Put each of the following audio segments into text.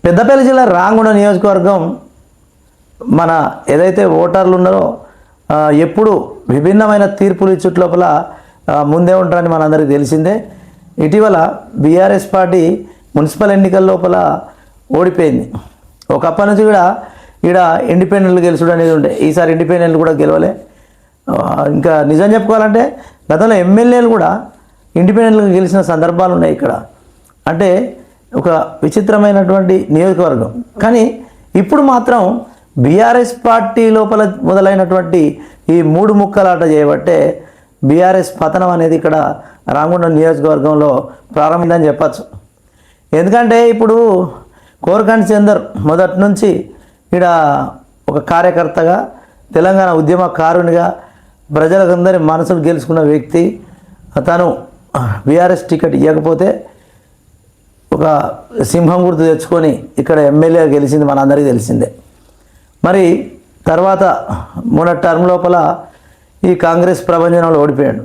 పెద్దపల్లి జిల్లా రాంగుండం నియోజకవర్గం మన ఏదైతే ఓటర్లు ఉన్నారో ఎప్పుడు విభిన్నమైన తీర్పులు ఇచ్చుట లోపల ముందే ఉంటారని మనందరికీ తెలిసిందే. ఇటీవల బీఆర్ఎస్ పార్టీ మున్సిపల్ ఎన్నికల లోపల ఓడిపోయింది. ఒకప్పటి నుంచి కూడా ఈడ ఇండిపెండెంట్లు గెలుచుడు అనేది ఉండే. ఈసారి ఇండిపెండెంట్లు కూడా గెలవలే. ఇంకా నిజం చెప్పుకోవాలంటే గతంలో ఎమ్మెల్యేలు కూడా ఇండిపెండెంట్గా గెలిచిన సందర్భాలు ఉన్నాయి ఇక్కడ. అంటే ఒక విచిత్రమైనటువంటి నియోజకవర్గం. కానీ ఇప్పుడు మాత్రం బీఆర్ఎస్ పార్టీ లోపల మొదలైనటువంటి ఈ మూడు ముక్కలాట చేయబట్టే బీఆర్ఎస్ పతనం అనేది ఇక్కడ రాంగుండం నియోజకవర్గంలో ప్రారంభమైందని చెప్పచ్చు. ఎందుకంటే ఇప్పుడు కోరకంటి చందర్ మొదటి నుంచి ఇక్కడ ఒక కార్యకర్తగా, తెలంగాణ ఉద్యమకారునిగా, ప్రజలందరి మనసులు గెలుచుకున్న వ్యక్తి. తను బీఆర్ఎస్ టికెట్ ఇవ్వకపోతే ఒక సింహం గుర్తు తెచ్చుకొని ఇక్కడ ఎమ్మెల్యే గెలిచింది మనందరికీ తెలిసిందే. మరి తర్వాత మొన్నటి టర్మ్ లోపల ఈ కాంగ్రెస్ ప్రభంజనంలో ఓడిపోయాడు.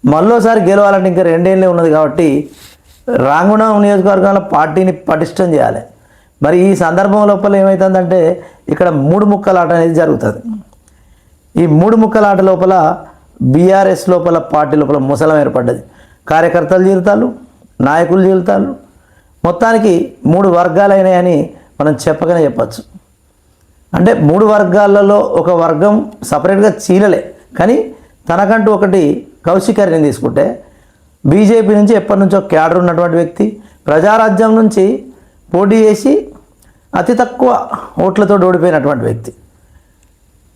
మళ్ళోసారి గెలవాలంటే ఇంకా 2 ఏళ్ళే ఉన్నది కాబట్టి రాంగుండం నియోజకవర్గంలో పార్టీని పటిష్టం చేయాలి. మరి ఈ సందర్భం లోపల ఏమవుతుందంటే ఇక్కడ మూడు ముక్కలాట అనేది జరుగుతుంది. ఈ మూడు ముక్కలాట లోపల బీఆర్ఎస్ లోపల పార్టీ లోపల ముసలం ఏర్పడ్డది. కార్యకర్తలు జీవితాలు, నాయకులు జీవితాలు, మొత్తానికి 3 వర్గాలైనాయని మనం చెప్పగానే చెప్పచ్చు. అంటే 3 వర్గాలలో ఒక వర్గం సపరేట్గా చీలలే, కానీ తనకంటూ ఒకటి కౌశికర్ని తీసుకుంటే బీజేపీ నుంచి ఎప్పటి నుంచో క్యాడర్ ఉన్నటువంటి వ్యక్తి, ప్రజారాజ్యం నుంచి పోటీ చేసి అతి తక్కువ ఓట్లతో ఓడిపోయినటువంటి వ్యక్తి.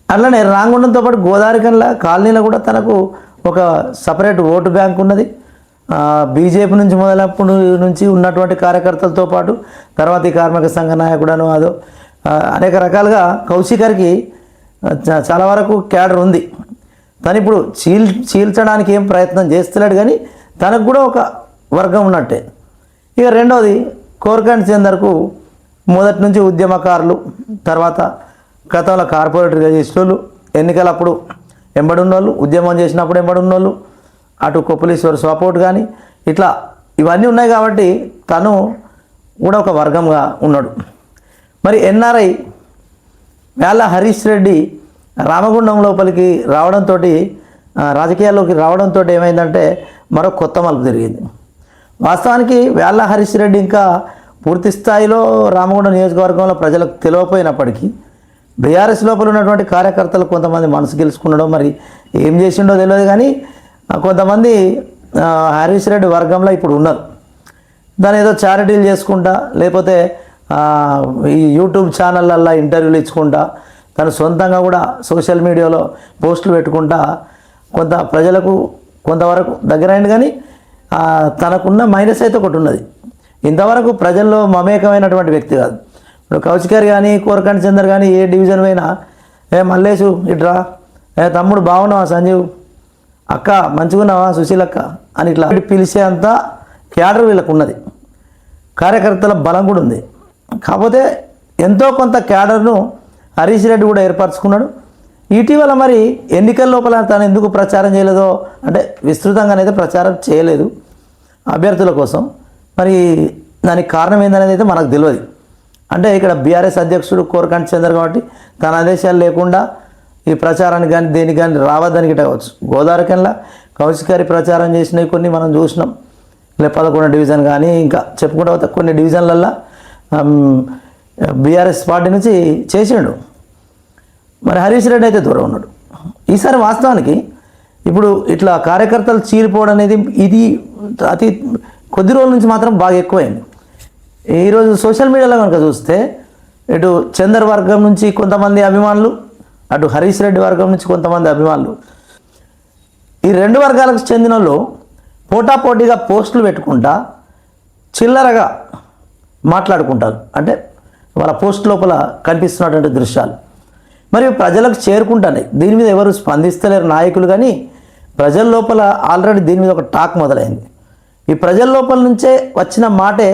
అట్లనే రాంగుండంతో పాటు గోదావరికంలా కాలనీలో కూడా తనకు ఒక సపరేట్ ఓటు బ్యాంక్ ఉన్నది. బీజేపీ నుంచి మొదలప్పుడు నుంచి ఉన్నటువంటి కార్యకర్తలతో పాటు తర్వాత ఈ కార్మిక సంఘ నాయకుడను అదో అనేక రకాలుగా కౌశికర్కి చాలా వరకు క్యాడర్ ఉంది. తను ఇప్పుడు చీల్చడానికి ఏం ప్రయత్నం చేస్తున్నాడు, కానీ తనకు కూడా ఒక వర్గం ఉన్నట్టే. ఇక రెండవది కోరకంటి చందర్కు మొదటి నుంచి ఉద్యమకారులు, తర్వాత గతంలో కార్పొరేటర్గా చేసిన వాళ్ళు, ఎన్నికలప్పుడు ఎంబడున్నోళ్ళు, ఉద్యమం చేసినప్పుడు ఎంబడున్నోళ్ళు, అటు కొప్పులీశ్వర్ సపోర్ట్ కానీ ఇట్లా ఇవన్నీ ఉన్నాయి కాబట్టి తను కూడా ఒక వర్గంగా ఉన్నాడు. మరి ఎన్ఆర్ఐ వేళ హరీష్ రెడ్డి రామగుండం లోపలికి రావడంతో, రాజకీయాల్లోకి రావడంతో ఏమైందంటే మరో కొత్త మలుపు తిరిగింది. వాస్తవానికి వేళ హరీష్ రెడ్డి ఇంకా పూర్తి స్థాయిలో రామగుండం నియోజకవర్గంలో ప్రజలకు తెలియకపోయినప్పటికీ బీఆర్ఎస్ లోపల ఉన్నటువంటి కార్యకర్తలు కొంతమంది మనసు గెలుచుకున్నాడో మరి ఏం చేసిండో తెలియదు, కానీ కొంతమంది హరీష్ రెడ్డి వర్గంలో ఇప్పుడు ఉన్నారు. దాని ఏదో చారిటీలు చేసుకుంటా, లేకపోతే ఈ యూట్యూబ్ ఛానళ్ళల్లో ఇంటర్వ్యూలు ఇచ్చుకుంటా, తను సొంతంగా కూడా సోషల్ మీడియాలో పోస్టులు పెట్టుకుంటా కొంత ప్రజలకు కొంతవరకు దగ్గరైంది. కానీ తనకున్న మైనస్ అయితే ఒకటి ఉన్నది. ఇంతవరకు ప్రజల్లో మమేకమైనటువంటి వ్యక్తి కాదు. ఇప్పుడు కౌశికర్ కానీ కోరకంటి చందర్ కానీ ఏ డివిజన్ పోయినా మల్లేషు ఇట్రా, తమ్ముడు బాగున్నావా, సంజీవ్ అక్క మంచిగున్నావా, సుశీలక్క అని ఇట్లా పిలిచే అంత క్యాడర్ వీళ్ళకు ఉన్నది. కార్యకర్తల బలం కూడా ఉంది. కాకపోతే ఎంతో కొంత క్యాడర్ను హరీష్ రెడ్డి కూడా ఏర్పరచుకున్నాడు. ఇటీవల మరి ఎన్నికల లోపల తను ఎందుకు ప్రచారం చేయలేదో, అంటే విస్తృతంగానైతే ప్రచారం చేయలేదు అభ్యర్థుల కోసం. మరి దానికి కారణం ఏందనేది అయితే మనకు తెలియదు. అంటే ఇక్కడ బీఆర్ఎస్ అధ్యక్షుడు కోరకంటి చందర్ కాబట్టి తన ఆదేశాలు లేకుండా ఈ ప్రచారానికి కానీ దేనికి కానీ రావద్దని గిట్ట కావచ్చు. గోదావరికంలా కౌశికరి ప్రచారం చేసినవి కొన్ని మనం చూసినాం. 11 డివిజన్ కానీ ఇంకా చెప్పుకుంటూ పోతే కొన్ని డివిజన్లల్లో బీఆర్ఎస్ పార్టీ నుంచి చేసిండు. మరి హరీష్ రెడ్డి అయితే దూరం ఉన్నాడు. ఈసారి వాస్తవానికి ఇప్పుడు ఇట్లా కార్యకర్తలు చీలిపోవడం అనేది ఇది అతి కొద్ది రోజుల నుంచి మాత్రం బాగా ఎక్కువైంది. ఈరోజు సోషల్ మీడియాలో కనుక చూస్తే ఇటు చందర్ వర్గం నుంచి కొంతమంది అభిమానులు, అటు హరీష్ రెడ్డి వర్గం నుంచి కొంతమంది అభిమానులు, ఈ 2 వర్గాలకు చెందిన వాళ్ళు పోటాపోటీగా పోస్టులు పెట్టుకుంటా చిల్లరగా మాట్లాడుకుంటారు. అంటే వాళ్ళ పోస్ట్ లోపల కనిపిస్తున్నటువంటి దృశ్యాలు మరియు ప్రజలకు చేరుకుంటున్నాయి. దీని మీద ఎవరు స్పందిస్తలేరు నాయకులు, కానీ ప్రజల లోపల ఆల్రెడీ దీని మీద ఒక టాక్ మొదలైంది. ఈ ప్రజల లోపల నుంచే వచ్చిన మాటే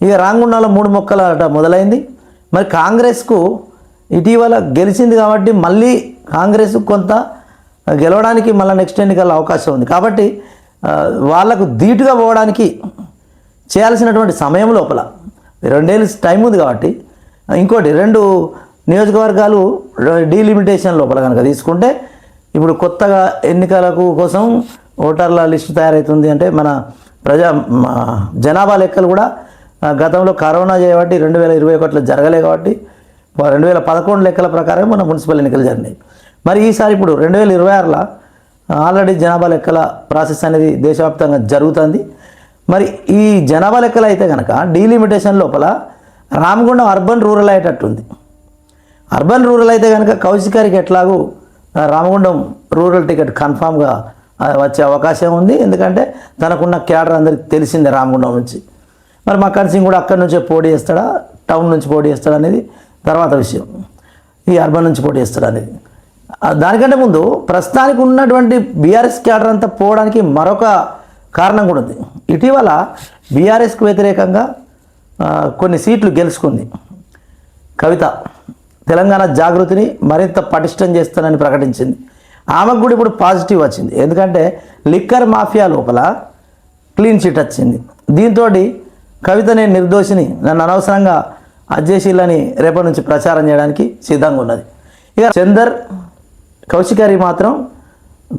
ఇక రాంగుండంలో 3 ముక్కలాట మొదలైంది. మరి కాంగ్రెస్కు ఇటీవల గెలిచింది కాబట్టి మళ్ళీ కాంగ్రెస్ కొంత గెలవడానికి మళ్ళీ నెక్స్ట్ ఎన్నికల్లో అవకాశం ఉంది. కాబట్టి వాళ్లకు ధీటుగా పోవడానికి చేయాల్సినటువంటి సమయం లోపల 2 ఏళ్ళు టైం ఉంది కాబట్టి. ఇంకోటి 2 నియోజకవర్గాలు డీలిమిటేషన్ లోపల కనుక తీసుకుంటే ఇప్పుడు కొత్తగా ఎన్నికలకు కోసం ఓటర్ల లిస్టు తయారవుతుంది. అంటే మన జనాభా లెక్కలు కూడా గతంలో కరోనా చేయబట్టి 2021లో జరగలే కాబట్టి 2011 లెక్కల ప్రకారం మన మున్సిపల్ ఎన్నికలు జరిగినాయి. మరి ఈసారి ఇప్పుడు 2026లో ఆల్రెడీ జనాభా లెక్కల ప్రాసెస్ అనేది దేశవ్యాప్తంగా జరుగుతుంది. మరి ఈ జనాభా లెక్కలు అయితే కనుక డీలిమిటేషన్ లోపల రామగుండం అర్బన్ రూరల్ అయ్యేటట్టుంది. అర్బన్ రూరల్ అయితే కనుక కౌశిక్ గారికి ఎట్లాగూ రామగుండం రూరల్ టికెట్ కన్ఫామ్గా వచ్చే అవకాశం ఉంది. ఎందుకంటే తనకున్న క్యాడర్ అందరికి తెలిసిందే రామగుండం నుంచి. మరి మక్కన్ సింగ్ కూడా అక్కడి నుంచే పోటీ చేస్తాడా, టౌన్ నుంచి పోటీ చేస్తాడా అనేది తర్వాత విషయం. ఈ అర్బన్ నుంచి పోటీ చేస్తాడా అనేది. దానికంటే ముందు ప్రస్తుతానికి ఉన్నటువంటి బీఆర్ఎస్ క్యాడర్ అంతా పోవడానికి మరొక కారణం కూడా ఉంది. ఇటీవల బీఆర్ఎస్కు వ్యతిరేకంగా కొన్ని సీట్లు గెలుచుకుంది కవిత. తెలంగాణ జాగృతిని మరింత పటిష్టం చేస్తానని ప్రకటించింది. ఆమెకు కూడా ఇప్పుడు పాజిటివ్ వచ్చింది. ఎందుకంటే లిక్కర్ మాఫియా లోపల క్లీన్ చిట్ వచ్చింది. దీంతో కవిత నేను నిర్దోషిని, నన్ను అనవసరంగా అజ్జేషీలని రేపటి నుంచి ప్రచారం చేయడానికి సిద్ధంగా ఉన్నది. ఇక చందర్ కౌశిక్ గారి మాత్రం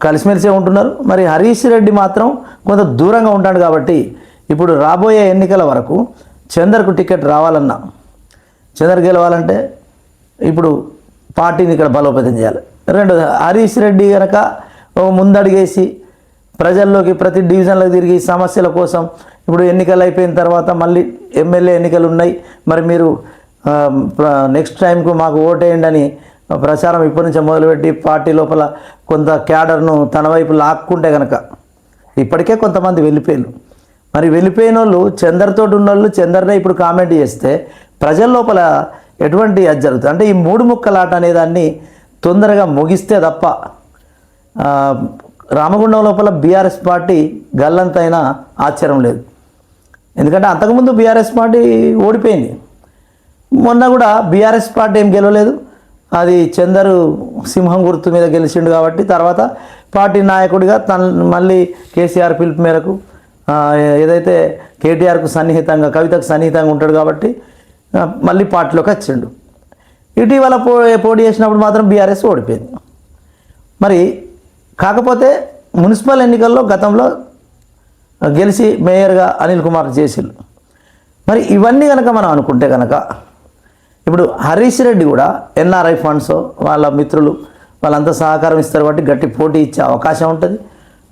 కలిసిమెలిసే ఉంటున్నారు. మరి హరీష్ రెడ్డి మాత్రం కొంత దూరంగా ఉంటాడు కాబట్టి ఇప్పుడు రాబోయే ఎన్నికల వరకు చందర్కు టికెట్ రావాలన్నా, చందర్ గెలవాలంటే ఇప్పుడు పార్టీని ఇక్కడ బలోపేతం చేయాలి. రెండోది హరీష్ రెడ్డి కనుక ముందడిగేసి ప్రజల్లోకి ప్రతి డివిజన్లకు తిరిగి సమస్యల కోసం ఇప్పుడు ఎన్నికలు అయిపోయిన తర్వాత మళ్ళీ ఎమ్మెల్యే ఎన్నికలు ఉన్నాయి, మరి మీరు నెక్స్ట్ టైంకు మాకు ఓటేయండి అని ప్రచారం ఇప్పటి నుంచే మొదలుపెట్టి పార్టీ లోపల కొంత క్యాడర్ను తన వైపు లాక్కుంటే కనుక ఇప్పటికే కొంతమంది వెళ్ళిపోయారు. మరి వెళ్ళిపోయిన వాళ్ళు చందర్తో ఉన్న వాళ్ళు చందర్నే ఇప్పుడు కామెంట్ చేస్తే ప్రజల లోపల ఎటువంటి అది జరుగుతుంది. అంటే ఈ 3 ముక్కలాట అనేదాన్ని తొందరగా ముగిస్తే తప్ప రామగుండం లోపల బీఆర్ఎస్ పార్టీ గల్లంతైనా ఆశ్చర్యం లేదు. ఎందుకంటే అంతకుముందు బీఆర్ఎస్ పార్టీ ఓడిపోయింది. మొన్న కూడా బీఆర్ఎస్ పార్టీ ఏం గెలవలేదు. అది చందరు సింహం గుర్తు మీద గెలిచిండు కాబట్టి తర్వాత పార్టీ నాయకుడిగా మళ్ళీ కేసీఆర్ పిలుపు మేరకు ఏదైతే కేటీఆర్కు సన్నిహితంగా కవితకు సన్నిహితంగా ఉంటాడు కాబట్టి మళ్ళీ పార్టీలోకి వచ్చిండు. ఇటీవల పోటీ చేసినప్పుడు మాత్రం బీఆర్ఎస్ ఓడిపోయింది. మరి కాకపోతే మున్సిపల్ ఎన్నికల్లో గతంలో గెలిచి మేయర్గా అనిల్ కుమార్ చేసిళ్ళు. మరి ఇవన్నీ కనుక మనం అనుకుంటే కనుక ఇప్పుడు హరీష్ రెడ్డి కూడా ఎన్ఆర్ఐ ఫండ్స్ వాళ్ళ మిత్రులు వాళ్ళంతా సహకారం ఇస్తారు కాబట్టి గట్టి పోటీ ఇచ్చే అవకాశం ఉంటుంది.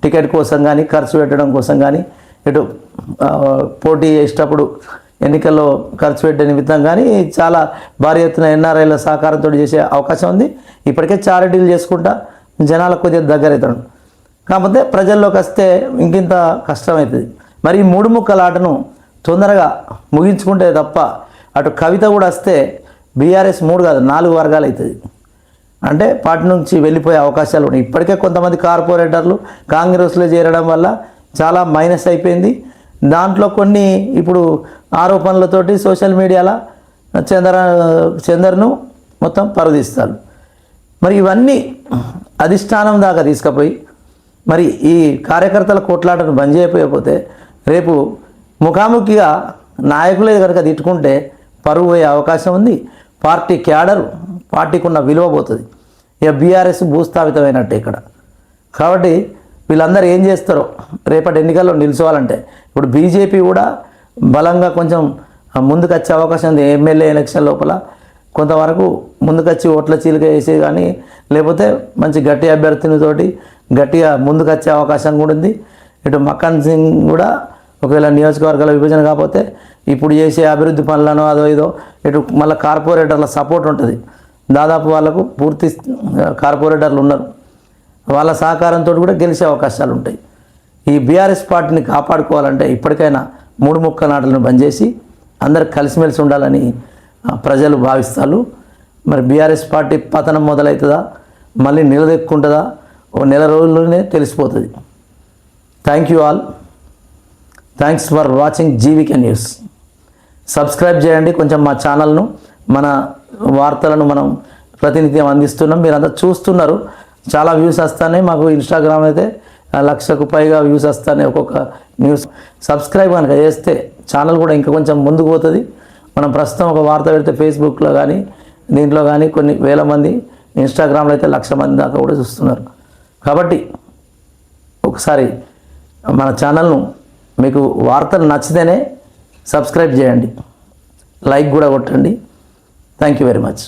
టికెట్ కోసం కానీ ఖర్చు పెట్టడం కోసం కానీ ఇటు పోటీ చేసేటప్పుడు ఎన్నికల్లో ఖర్చు పెట్టే నిమిత్తం కానీ చాలా భారీ ఎత్తున ఎన్ఆర్ఐల సహకారంతో చేసే అవకాశం ఉంది. ఇప్పటికే చారిటీలు చేసుకుంటా జనాలకు కొద్దిగా దగ్గర అవుతాడు. కాకపోతే ప్రజల్లోకి వస్తే ఇంకింత కష్టమవుతుంది. మరి ఈ 3 ముక్కల ఆటను తొందరగా ముగించుకుంటే తప్ప అటు కవిత కూడా వస్తే బీఆర్ఎస్ 3 కాదు 4 వర్గాలు అవుతుంది. అంటే పార్టీ నుంచి వెళ్ళిపోయే అవకాశాలు ఉన్నాయి. ఇప్పటికే కొంతమంది కార్పొరేటర్లు కాంగ్రెస్లో చేరడం వల్ల చాలా మైనస్ అయిపోయింది. దాంట్లో కొన్ని ఇప్పుడు ఆరోపణలతోటి సోషల్ మీడియాలో చందర్ను మొత్తం పరుదిస్తారు. మరి ఇవన్నీ అధిష్టానం దాకా తీసుకుపోయి మరి ఈ కార్యకర్తల కొట్లాటను బంద్ చేయకపోతే రేపు ముఖాముఖిగా నాయకులే కనుక తిట్టుకుంటే పరువు పోయే అవకాశం ఉంది. పార్టీ క్యాడరు పార్టీకి ఉన్న విలువ పోతుంది. ఇక బీఆర్ఎస్ భూస్థాపితమైనట్టే ఇక్కడ. కాబట్టి వీళ్ళందరూ ఏం చేస్తారో రేపటి ఎన్నికల్లో నిలుచోవాలంటే ఇప్పుడు బీజేపీ కూడా బలంగా కొంచెం ముందుకు వచ్చే అవకాశం ఉంది. ఎమ్మెల్యే ఎలక్షన్ లోపల కొంతవరకు ముందుకొచ్చి ఓట్ల చీలిక వేసే కానీ లేకపోతే మంచి గట్టి అభ్యర్థినితోటి గట్టిగా ముందుకు వచ్చే అవకాశం కూడా ఉంది. ఇటు మక్కన్ సింగ్ కూడా ఒకవేళ నియోజకవర్గాల విభజన కాకపోతే ఇప్పుడు చేసే అభివృద్ధి పనులను అదో ఇదో ఇటు మళ్ళీ కార్పొరేటర్ల సపోర్ట్ ఉంటుంది. దాదాపు వాళ్ళకు పూర్తి కార్పొరేటర్లు ఉన్నారు. వాళ్ళ సహకారంతో కూడా గెలిచే అవకాశాలు ఉంటాయి. ఈ బీఆర్ఎస్ పార్టీని కాపాడుకోవాలంటే ఇప్పటికైనా 3 ముక్కల నాటలను బంద్ చేసి అందరు కలిసిమెలిసి ఉండాలని ప్రజలు భావిస్తారు. మరి బీఆర్ఎస్ పార్టీ పతనం మొదలవుతుందా మళ్ళీ నిలదెక్కుంటుందా ఓ నెల రోజుల్లోనే తెలిసిపోతుంది. Thank you all. Thanks for watching GVK news. Subscribe చేయండి కొంచెం మా ఛానల్ను. మన వార్తలను మనం ప్రతినిత్యం అందిస్తున్నాం. మీరంతా చూస్తున్నారు. చాలా వ్యూస్ వస్తాయి. మాకు ఇన్స్టాగ్రామ్ అయితే 1,00,000కు పైగా వ్యూస్ వస్తాయి ఒక్కొక్క న్యూస్. సబ్స్క్రైబ్ కనుక చేస్తే ఛానల్ కూడా ఇంకా కొంచెం ముందుకు పోతుంది. మనం ప్రస్తుతం ఒక వార్త పెడితే ఫేస్బుక్లో కానీ దీంట్లో కానీ కొన్ని వేల మంది, ఇన్స్టాగ్రామ్లో అయితే 1,00,000 మంది దాకా కూడా చూస్తున్నారు. కాబట్టి ఒకసారి మన ఛానల్ను మీకు వార్తలు నచ్చితేనే సబ్స్క్రైబ్ చేయండి, లైక్ కూడా కొట్టండి. Thank you very much.